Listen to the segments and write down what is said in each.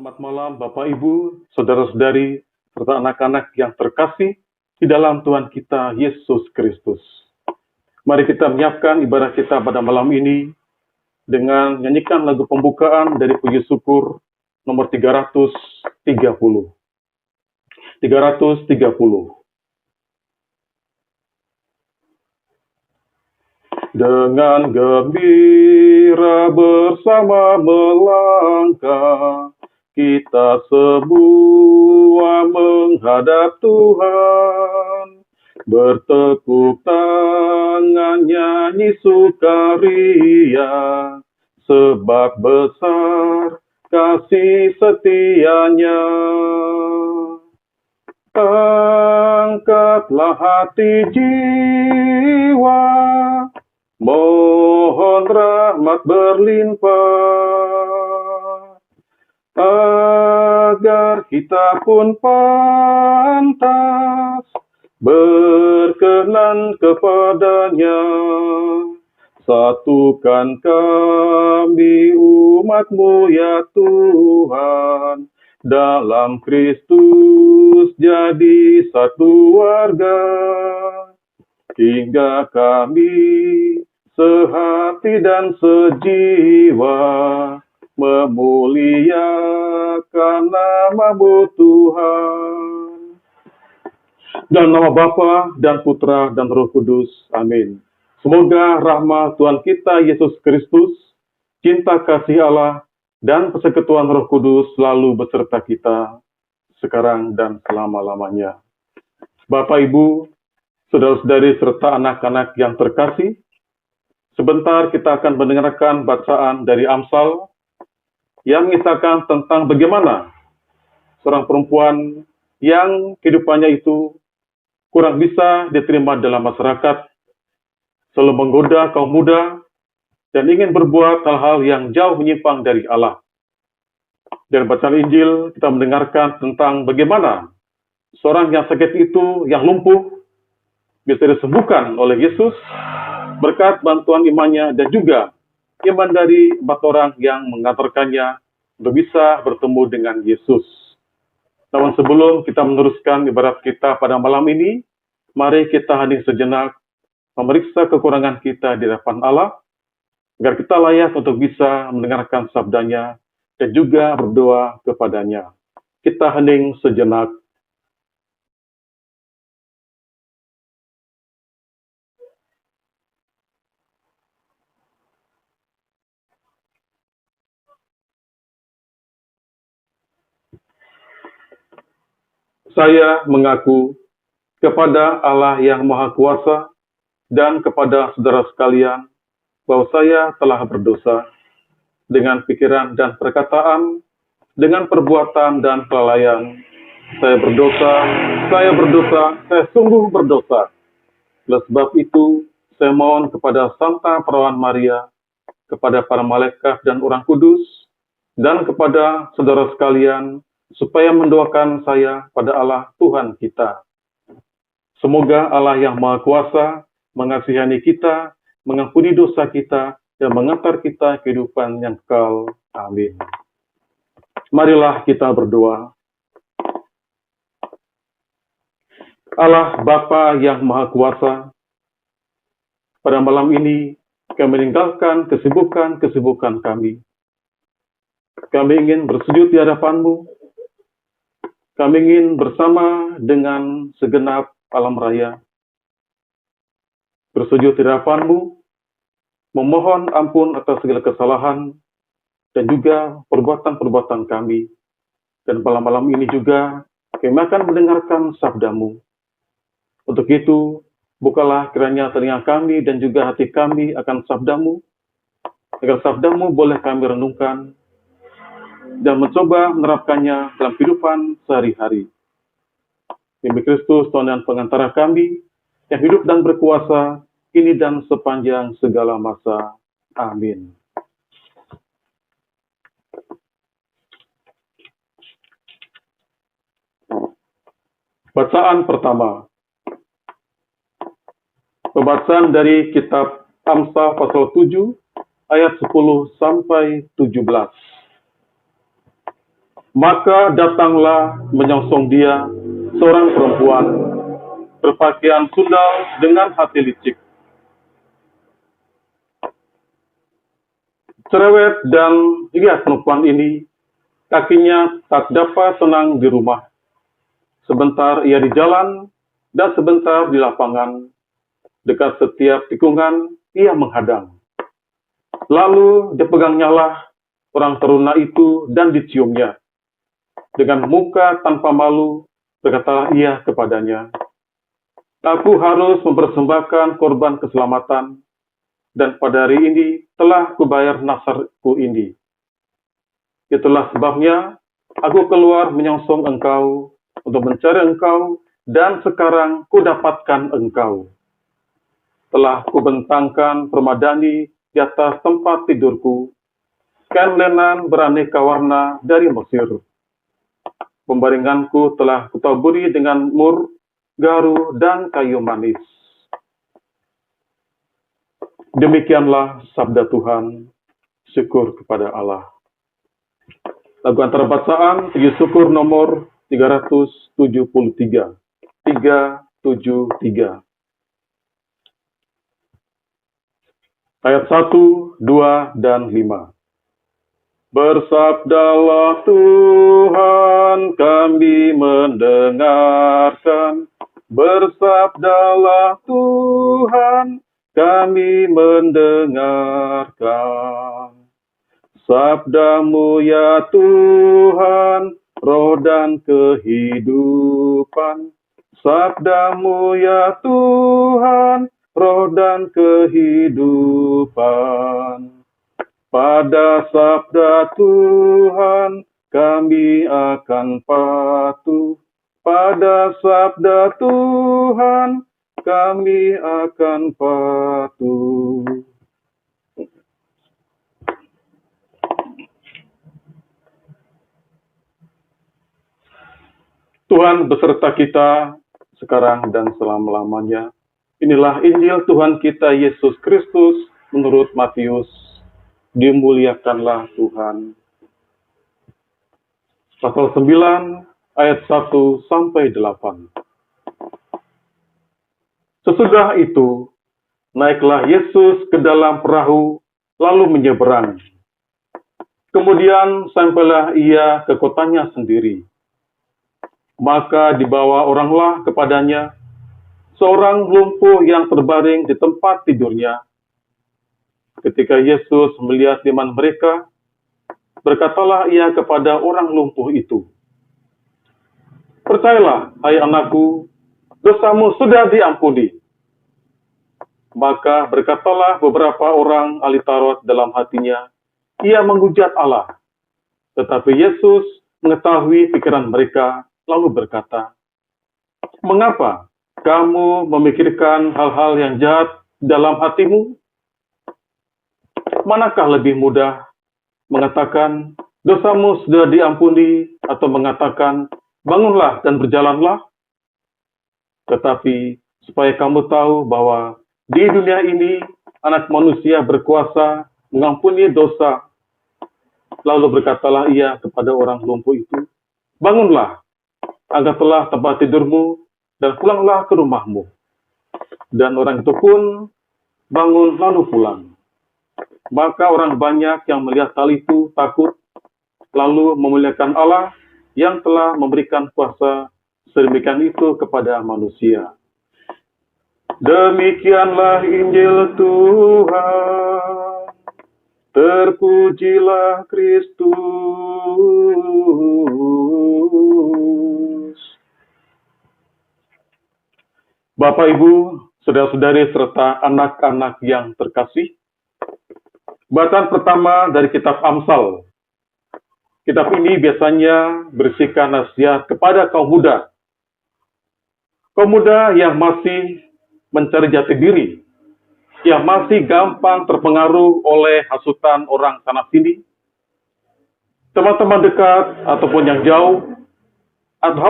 Selamat malam Bapak Ibu, Saudara-saudari, serta anak-anak yang terkasih di dalam Tuhan kita Yesus Kristus. Mari kita menyiapkan ibadah kita pada malam ini dengan nyanyikan lagu pembukaan dari Puji Syukur nomor 330. 330. Dengan gembira bersama melangkah, kita semua menghadap Tuhan, bertepuk tangan nyanyi sukaria, sebab besar kasih setianya. Angkatlah hati jiwa, mohon rahmat berlimpah, agar kita pun pantas berkenan kepadanya. Satukan kami umat-Mu ya Tuhan, dalam Kristus jadi satu warga, hingga kami sehati dan sejiwa memuliakan nama-Mu Tuhan. Dalam nama Bapa dan Putra dan Roh Kudus. Amin. Semoga rahmat Tuhan kita Yesus Kristus, cinta kasih Allah, dan persekutuan Roh Kudus selalu beserta kita sekarang dan selama-lamanya. Bapak, Ibu, saudara-saudari, serta anak-anak yang terkasih, Sebentar kita akan mendengarkan bacaan dari Amsal yang mengisahkan tentang bagaimana seorang perempuan yang kehidupannya itu kurang bisa diterima dalam masyarakat, selalu menggoda kaum muda, dan ingin berbuat hal-hal yang jauh menyimpang dari Allah. Dari bacaan Injil, kita mendengarkan tentang bagaimana seorang yang sakit itu, yang lumpuh, bisa disembuhkan oleh Yesus berkat bantuan imannya dan juga iman dari 4 orang yang mengantarkannya untuk bisa bertemu dengan Yesus. Namun sebelum kita meneruskan ibadat kita pada malam ini, mari kita hening sejenak memeriksa kekurangan kita di hadapan Allah, agar kita layak untuk bisa mendengarkan sabdanya dan juga berdoa kepadanya. Kita hening sejenak. Saya mengaku kepada Allah yang Maha Kuasa dan kepada saudara sekalian bahwa saya telah berdosa dengan pikiran dan perkataan, dengan perbuatan dan kelalaian. Saya berdosa, saya sungguh berdosa. Oleh sebab itu, saya mohon kepada Santa Perawan Maria, kepada para malaikat dan orang kudus, dan kepada saudara sekalian, supaya mendoakan saya pada Allah Tuhan kita. Semoga Allah yang Maha Kuasa mengasihani kita, mengampuni dosa kita, dan mengantar kita kehidupan yang kekal. Amin. Marilah kita berdoa. Allah Bapa yang Maha Kuasa, pada malam ini kami meninggalkan kesibukan kami. Kami ingin bersujud di hadapan-Mu. Kami ingin bersama dengan segenap alam raya bersujud di hadapan-Mu, memohon ampun atas segala kesalahan dan juga perbuatan-perbuatan kami. Dan pada malam ini juga kami akan mendengarkan sabda-Mu. Untuk itu, bukalah kiranya telinga kami dan juga hati kami akan sabda-Mu, agar sabda-Mu boleh kami renungkan dan mencoba menerapkannya dalam kehidupan sehari-hari. Demi Kristus, Tuhan dan pengantara kami, yang hidup dan berkuasa, kini dan sepanjang segala masa. Amin. Bacaan pertama. Pembacaan dari kitab Amsal pasal 7, ayat 10 sampai 17. Maka datanglah menyongsong dia seorang perempuan berpakaian sundal dengan hati licik, cerewet dan lihat perempuan ini, kakinya tak dapat tenang di rumah. Sebentar ia di jalan dan sebentar di lapangan. Dekat setiap tikungan ia menghadang. Lalu dipegangnya orang teruna itu dan diciumnya. Dengan muka tanpa malu, berkatalah ia kepadanya, "Aku harus mempersembahkan korban keselamatan, dan pada hari ini telah kubayar nasarku ini. Itulah sebabnya aku keluar menyongsong engkau untuk mencari engkau, dan sekarang kudapatkan engkau. Telah kubentangkan permadani di atas tempat tidurku, kain lenan beraneka warna dari Mesir. Pembaringanku telah kutaburi dengan mur, garu, dan kayu manis." Demikianlah sabda Tuhan. Syukur kepada Allah. Lagu antara bacaan puji syukur nomor 373. 373. Ayat 1, 2, dan 5. Bersabdalah Tuhan, kami mendengarkan. Bersabdalah Tuhan, kami mendengarkan. Sabda-Mu ya Tuhan, roh dan kehidupan. Sabda-Mu ya Tuhan, roh dan kehidupan. Pada sabda Tuhan kami akan patuh. Pada sabda Tuhan kami akan patuh. Tuhan beserta kita sekarang dan selama-lamanya. Inilah Injil Tuhan kita Yesus Kristus menurut Matius. Dimuliakanlah Tuhan. Pasal 9 ayat 1 sampai 8. Sesudah itu, naiklah Yesus ke dalam perahu lalu menyeberang. Kemudian sampailah ia ke kotanya sendiri. Maka dibawa oranglah kepadanya seorang lumpuh yang terbaring di tempat tidurnya. Ketika Yesus melihat iman mereka, berkatalah ia kepada orang lumpuh itu, "Percayalah, hai anakku, dosamu sudah diampuni." Maka berkatalah beberapa orang ahli Taurat dalam hatinya, ia menghujat Allah. Tetapi Yesus mengetahui pikiran mereka, lalu berkata, "Mengapa kamu memikirkan hal-hal yang jahat dalam hatimu? Manakah lebih mudah mengatakan, dosamu sudah diampuni, atau mengatakan, bangunlah dan berjalanlah? Tetapi supaya kamu tahu bahwa di dunia ini anak manusia berkuasa mengampuni dosa." Lalu berkatalah ia kepada orang lumpuh itu, "Bangunlah, angkatlah tempat tidurmu, dan pulanglah ke rumahmu." Dan orang itu pun bangun lalu pulang. Maka orang banyak yang melihat hal itu takut, lalu memuliakan Allah yang telah memberikan kuasa sedemikian itu kepada manusia. Demikianlah Injil Tuhan. Terpujilah Kristus. Bapak, Ibu, saudara-saudari, serta anak-anak yang terkasih, bacaan pertama dari kitab Amsal. Kitab ini biasanya berisikan nasihat kepada kaum muda. Kaum muda yang masih mencari jati diri, yang masih gampang terpengaruh oleh hasutan orang sana-sini, teman-teman dekat ataupun yang jauh, atau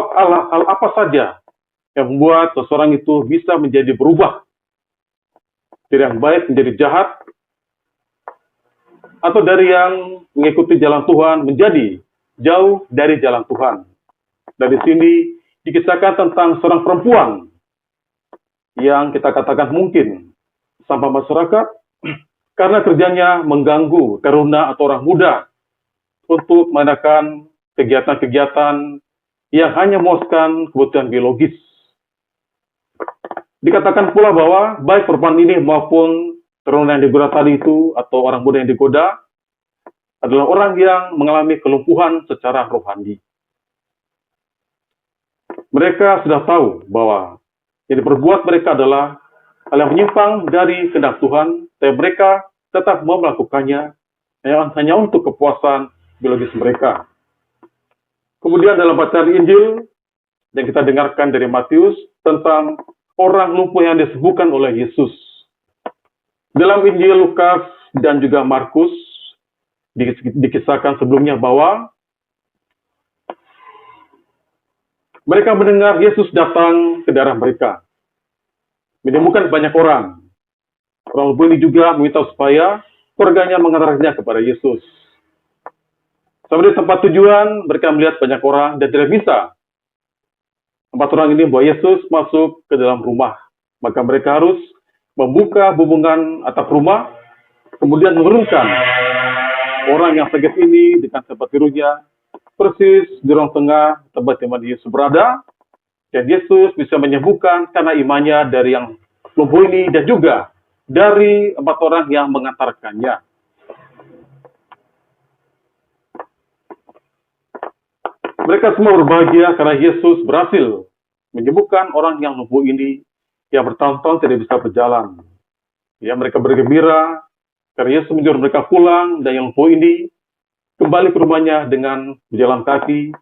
hal apa saja yang membuat seseorang itu bisa menjadi berubah dari yang baik menjadi jahat, atau dari yang mengikuti jalan Tuhan menjadi jauh dari jalan Tuhan. Dari sini dikisahkan tentang seorang perempuan yang kita katakan mungkin sampah masyarakat karena kerjanya mengganggu taruna atau orang muda untuk mengadakan kegiatan-kegiatan yang hanya memuaskan kebutuhan biologis. Dikatakan pula bahwa baik perempuan ini maupun taruna yang digoda tadi itu atau orang muda yang digoda adalah orang yang mengalami kelumpuhan secara rohani. Mereka sudah tahu bahwa yang diperbuat mereka adalah hal yang menyimpang dari kehendak Tuhan, tapi mereka tetap mau melakukannya hanya untuk kepuasan biologis mereka. Kemudian dalam bacaan Injil yang kita dengarkan dari Matius tentang orang lumpuh yang disembuhkan oleh Yesus. Dalam Injil Lukas dan juga Markus dikisahkan sebelumnya bahwa mereka mendengar Yesus datang ke daerah mereka, menemukan banyak orang. Orang lumpuh ini juga meminta supaya keluarganya mengantarkannya kepada Yesus. Sampai di tempat tujuan, mereka melihat banyak orang dan tidak bisa 4 orang ini membawa Yesus masuk ke dalam rumah. Maka mereka harus membuka bumbungan atap rumah, kemudian menurunkan orang yang sakit ini dengan tempat tidurnya persis di ruang tengah tempat di mana Yesus berada, dan Yesus bisa menyembuhkan karena imannya dari yang lumpuh ini dan juga dari 4 orang yang mengantarkannya. Mereka semua berbahagia karena Yesus berhasil menyembuhkan orang yang lumpuh ini yang bertahun-tahun tidak bisa berjalan. Ya, mereka bergembira karena Yesus menyuruh mereka pulang dan yang lumpuh ini kembali ke rumahnya dengan berjalan kaki,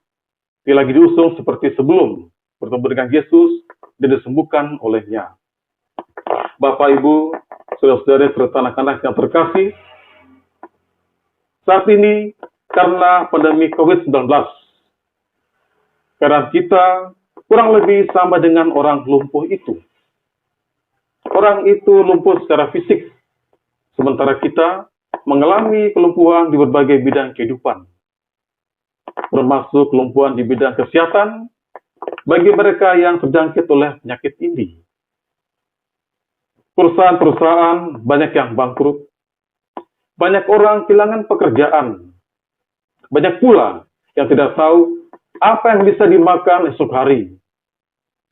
dia lagi diusung seperti sebelum bertemu dengan Yesus dan disembuhkan olehnya. Bapak, Ibu, saudara-saudara serta anak-anak yang terkasih, saat ini karena pandemi COVID-19, keadaan kita kurang lebih sama dengan orang lumpuh itu. Orang itu lumpuh secara fisik, sementara kita mengalami kelumpuhan di berbagai bidang kehidupan, termasuk kelumpuhan di bidang kesehatan bagi mereka yang terjangkit oleh penyakit ini. Perusahaan-perusahaan banyak yang bangkrut, banyak orang kehilangan pekerjaan, banyak pula yang tidak tahu apa yang bisa dimakan esok hari.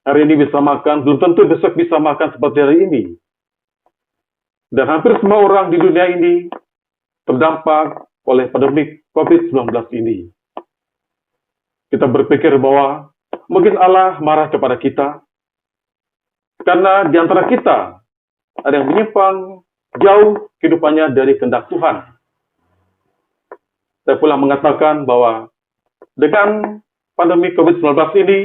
Hari ini bisa makan, belum tentu besok bisa makan seperti hari ini. Dan hampir semua orang di dunia ini terdampak oleh pandemi COVID-19 ini. Kita berpikir bahwa mungkin Allah marah kepada kita, karena di antara kita ada yang menyimpang jauh kehidupannya dari kehendak Tuhan. Saya pula mengatakan bahwa dengan pandemi COVID-19 ini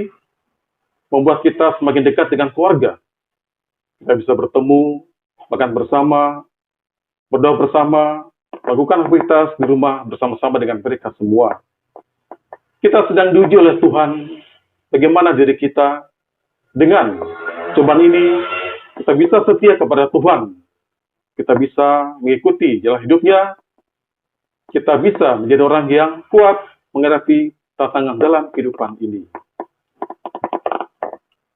membuat kita semakin dekat dengan keluarga. Kita bisa bertemu, makan bersama, berdoa bersama, melakukan aktivitas di rumah bersama-sama dengan mereka semua. Kita sedang diuji oleh Tuhan, bagaimana diri kita dengan cobaan ini. Kita bisa setia kepada Tuhan, kita bisa mengikuti jalan hidupnya, kita bisa menjadi orang yang kuat menghadapi tantangan dalam kehidupan ini.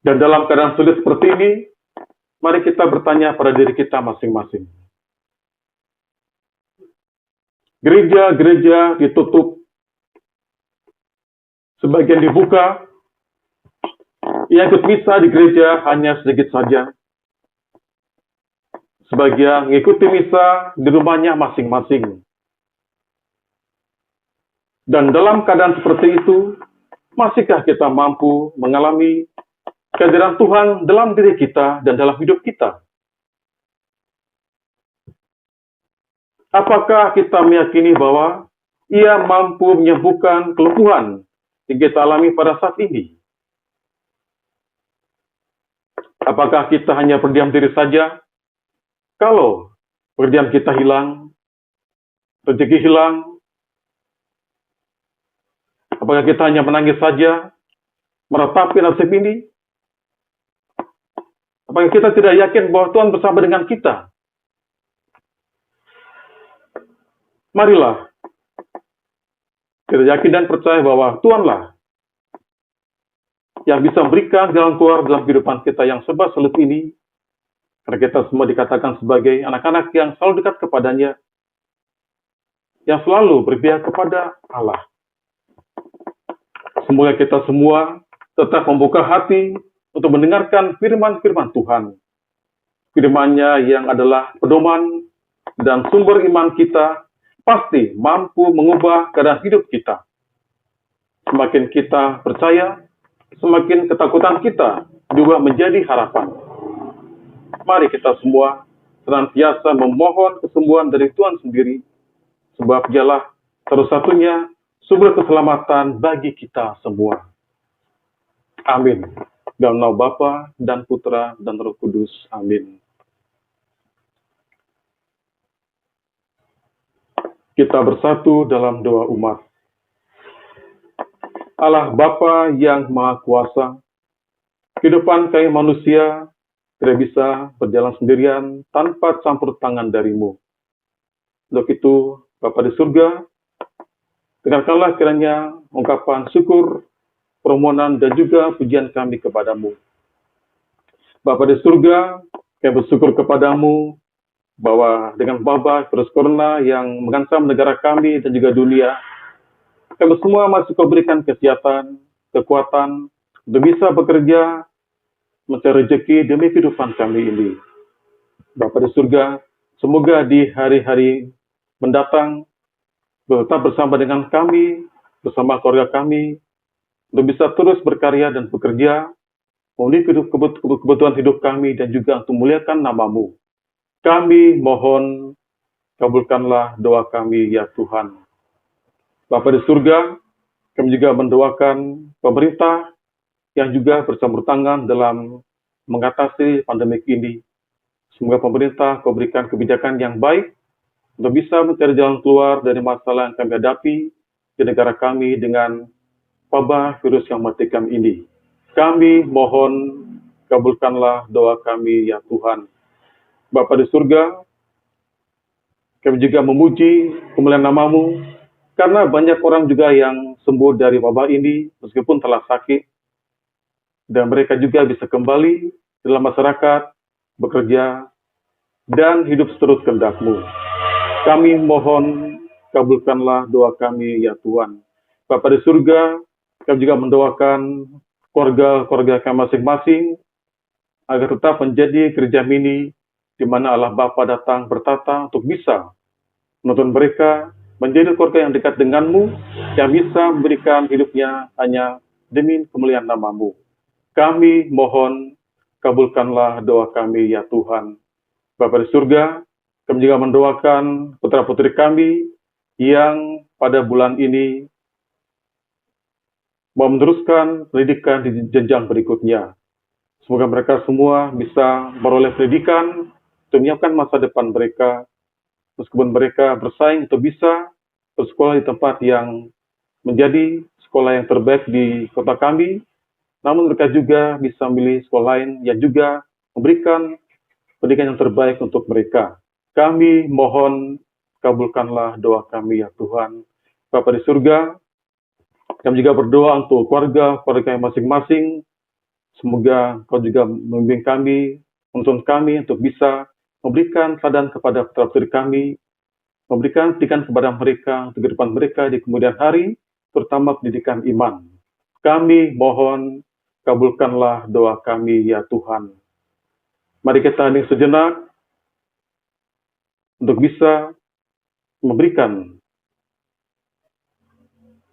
Dan dalam keadaan sulit seperti ini, mari kita bertanya pada diri kita masing-masing. Gereja-gereja ditutup, sebagian dibuka, yang ikut misa di gereja hanya sedikit saja. Sebagian mengikuti misa di rumahnya masing-masing. Dan dalam keadaan seperti itu, masihkah kita mampu mengalami kehadiran Tuhan dalam diri kita dan dalam hidup kita? Apakah kita meyakini bahwa Ia mampu menyembuhkan kelumpuhan yang kita alami pada saat ini? Apakah kita hanya berdiam diri saja? Kalau pekerjaan kita hilang, rezeki hilang, apakah kita hanya menangis saja, meratapi nasib ini? Apakah kita tidak yakin bahwa Tuhan bersama dengan kita? Marilah kita yakin dan percaya bahwa Tuhanlah yang bisa memberikan jalan keluar dalam kehidupan kita yang serba sulit ini. Karena kita semua dikatakan sebagai anak-anak yang selalu dekat kepadanya, yang selalu berpihak kepada Allah. Semoga kita semua tetap membuka hati untuk mendengarkan firman-firman Tuhan. Firman-Nya yang adalah pedoman dan sumber iman kita, pasti mampu mengubah keadaan hidup kita. Semakin kita percaya, semakin ketakutan kita juga menjadi harapan. Mari kita semua senantiasa memohon kesembuhan dari Tuhan sendiri, sebab Dialah satu-satunya sumber keselamatan bagi kita semua. Amin. Dalam nama Bapa dan Putra dan Roh Kudus. Amin. Kita bersatu dalam doa umat. Allah Bapa yang Maha Kuasa, kehidupan kami manusia tidak bisa berjalan sendirian tanpa campur tangan dari-Mu. Untuk itu, Bapa di surga, dengarkanlah kiranya ungkapan syukur, permohonan, dan juga pujian kami kepadamu. Bapa di surga, kami bersyukur kepadamu bahwa dengan wabah virus corona yang mengancam negara kami dan juga dunia, kami semua masih Kau berikan kesehatan, kekuatan, untuk bisa bekerja, mencari rezeki demi kehidupan kami ini. Bapa di surga, semoga di hari-hari mendatang, tetap bersama dengan kami, bersama keluarga kami, untuk bisa terus berkarya dan bekerja, memenuhi kebutuhan hidup kami, dan juga untuk memuliakan nama-Mu. Kami mohon, kabulkanlah doa kami, ya Tuhan. Bapa di surga, kami juga mendoakan pemerintah yang juga bersama tangan dalam mengatasi pandemi ini. Semoga pemerintah memberikan kebijakan yang baik untuk bisa mencari jalan keluar dari masalah yang kami hadapi di negara kami dengan wabah virus yang mematikan ini. Kami mohon, kabulkanlah doa kami, ya Tuhan. Bapa di surga, kami juga memuji kemuliaan nama-Mu, karena banyak orang juga yang sembuh dari wabah ini, meskipun telah sakit, dan mereka juga bisa kembali dalam masyarakat, bekerja, dan hidup seturut kehendak-Mu. Kami mohon, kabulkanlah doa kami, ya Tuhan. Bapa di surga, kami juga mendoakan keluarga kami masing-masing, agar tetap menjadi gereja mini, di mana Allah Bapa datang bertata untuk bisa menuntun mereka menjadi keluarga yang dekat denganmu, yang bisa memberikan hidupnya hanya demi kemuliaan nama-Mu. Kami mohon, kabulkanlah doa kami, ya Tuhan. Bapa di surga, kami juga mendoakan putra-putri kami yang pada bulan ini mau meneruskan pendidikan di jenjang berikutnya. Semoga mereka semua bisa beroleh pendidikan untuk menyiapkan masa depan mereka, meskipun mereka bersaing untuk bisa bersekolah di tempat yang menjadi sekolah yang terbaik di kota kami, namun mereka juga bisa memilih sekolah lain yang juga memberikan pendidikan yang terbaik untuk mereka. Kami mohon, kabulkanlah doa kami, ya Tuhan. Bapa di surga, kami juga berdoa untuk keluarga yang masing-masing. Semoga Kau juga membimbing kami, menuntun kami untuk bisa memberikan teladan kepada putra-putri kami, memberikan pendidikan kepada mereka untuk kehidupan mereka di kemudian hari, terutama pendidikan iman. Kami mohon, kabulkanlah doa kami, ya Tuhan. Mari kita hening sejenak untuk bisa memberikan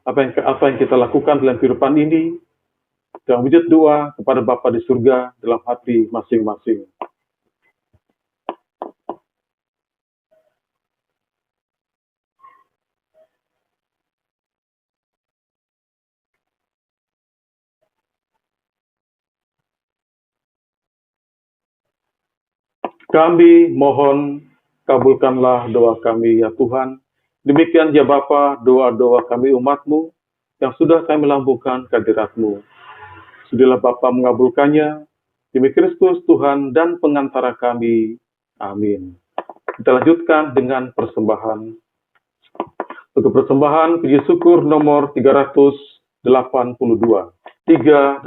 apa yang kita lakukan dalam kehidupan ini, dalam wujud doa kepada Bapa di surga dalam hati masing-masing. Kami mohon, kabulkanlah doa kami, ya Tuhan. Demikian ya Bapa, doa-doa kami umat-Mu yang sudah kami lambungkan ke hadirat-Mu. Sudilah Bapa mengabulkannya, demi Kristus Tuhan dan pengantara kami. Amin. Kita lanjutkan dengan persembahan. Untuk persembahan puji syukur nomor 382. 382.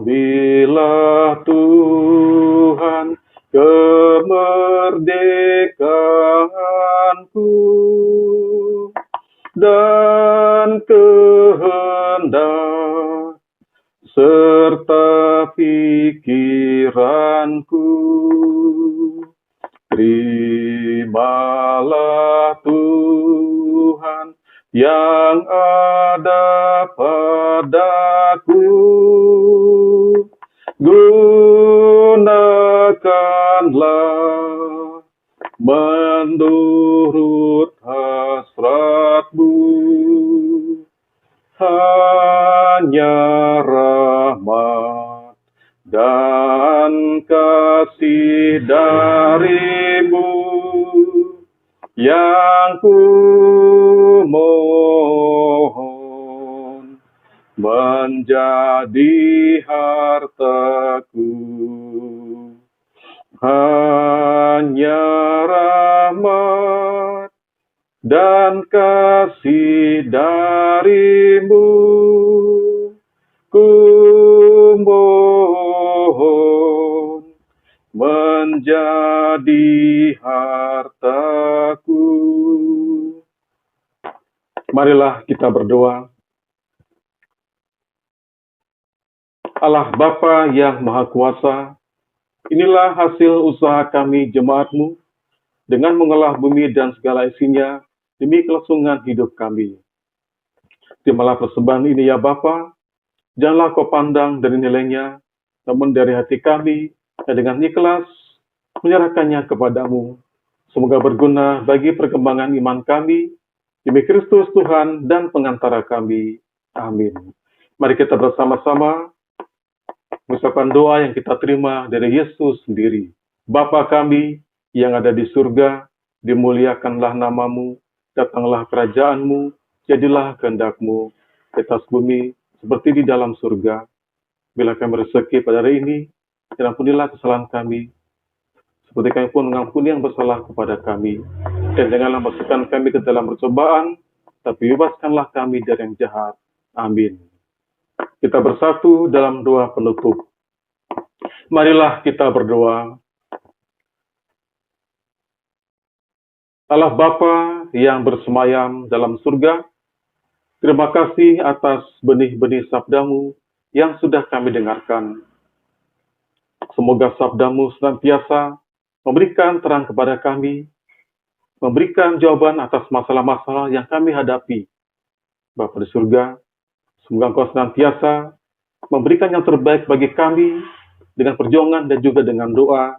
Ambillah Tuhan kemerdekaanku dan kehendak serta pikiranku. Terimalah Tuhan yang ada padaku, gunakanlah menurut hasrat-Mu, hanya rahmat dan kasih dari-Mu yang ku mohon menjadi hartaku. Hanya rahmat dan kasih dari-Mu ku mohon menjadi hartaku. Marilah kita berdoa. Allah Bapa yang Maha Kuasa, Inilah hasil usaha kami jemaatmu dengan mengolah bumi dan segala isinya demi kelangsungan hidup kami. Terimalah persembahan ini ya Bapa, janganlah kau pandang dari nilainya, namun dari hati kami yang dengan ikhlas menyerahkannya kepadamu. Semoga berguna bagi perkembangan iman kami, demi Kristus Tuhan dan pengantara kami. Amin. Mari kita bersama-sama mengucapkan doa yang kita terima dari Yesus sendiri. Bapa kami yang ada di surga, dimuliakanlah namamu, datanglah kerajaanmu, jadilah kehendakmu di atas bumi seperti di dalam surga. Bila kami rezeki pada hari ini, dan ampunilah kesalahan kami, seperti kami pun mengampuni yang bersalah kepada kami. Dan janganlah masukkan kami ke dalam percobaan, tapi bebaskanlah kami dari yang jahat. Amin. Kita bersatu dalam doa penutup. Marilah kita berdoa. Allah Bapa yang bersemayam dalam surga, terima kasih atas benih-benih sabdamu yang sudah kami dengarkan. Semoga sabdamu senantiasa memberikan terang kepada kami, memberikan jawaban atas masalah-masalah yang kami hadapi. Bapa di surga, semoga Engkau senantiasa memberikan yang terbaik bagi kami dengan perjuangan dan juga dengan doa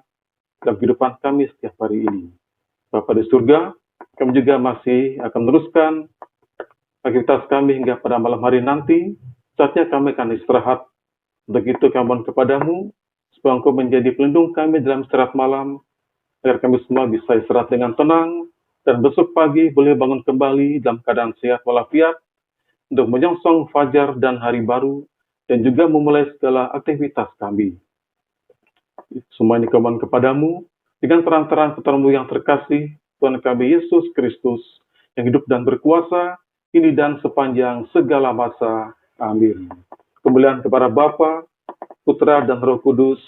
dalam kehidupan kami setiap hari ini. Bapa di surga, kami juga masih akan meneruskan aktivitas kami hingga pada malam hari nanti. Saatnya kami akan istirahat. Untuk itu kami mohon kepadamu, supaya Engkau menjadi pelindung kami dalam istirahat malam, agar kami semua bisa istirahat dengan tenang, dan besok pagi boleh bangun kembali dalam keadaan sehat walafiat, untuk menyongsong fajar dan hari baru, dan juga memulai segala aktivitas kami. Semua ini kami mohon kepadamu, dengan terang-terang putra-Mu yang terkasih, Tuhan kami Yesus Kristus, yang hidup dan berkuasa, kini dan sepanjang segala masa. Amin. Kemuliaan kepada Bapa, Putra, dan Roh Kudus,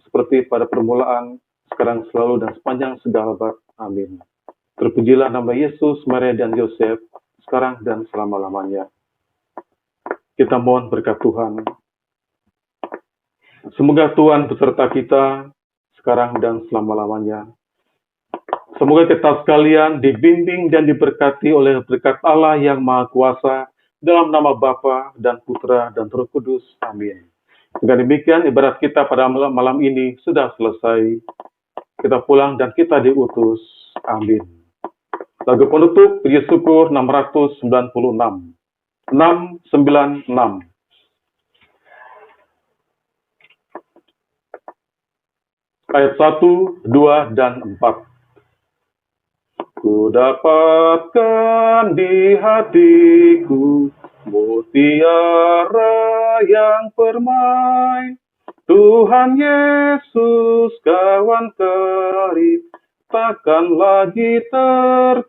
seperti pada permulaan, sekarang, selalu, dan sepanjang segala abad. Amin. Terpujilah nama Yesus, Maria, dan Yosef, sekarang dan selama-lamanya. Kita mohon berkat Tuhan. Semoga Tuhan beserta kita, sekarang dan selama-lamanya. Semoga kita sekalian dibimbing dan diberkati oleh berkat Allah yang Maha Kuasa, dalam nama Bapa dan Putra dan Roh Kudus. Amin. Dengan demikian, ibadat kita pada malam ini sudah selesai. Kita pulang dan kita diutus. Amin. Lagu penutup, puji syukur 696. 696. Ayat 1, 2, dan 4. Ku dapatkan di hatiku mutiara yang permai, Tuhan Yesus kawan karib, takkan lagi tercerai.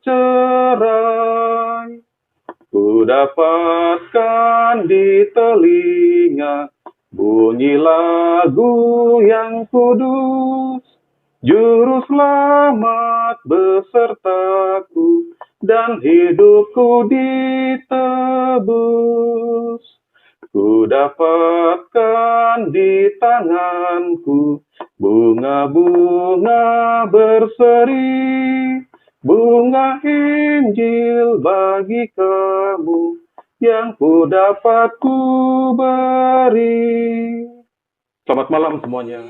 Ku dapatkan di telinga bunyi lagu yang kudus, Juru Selamat besertaku, dan hidupku ditebus. Ku dapatkan di tanganku bunga-bunga berseri, bunga Injil bagi kamu yang ku dapat ku beri. Selamat malam semuanya.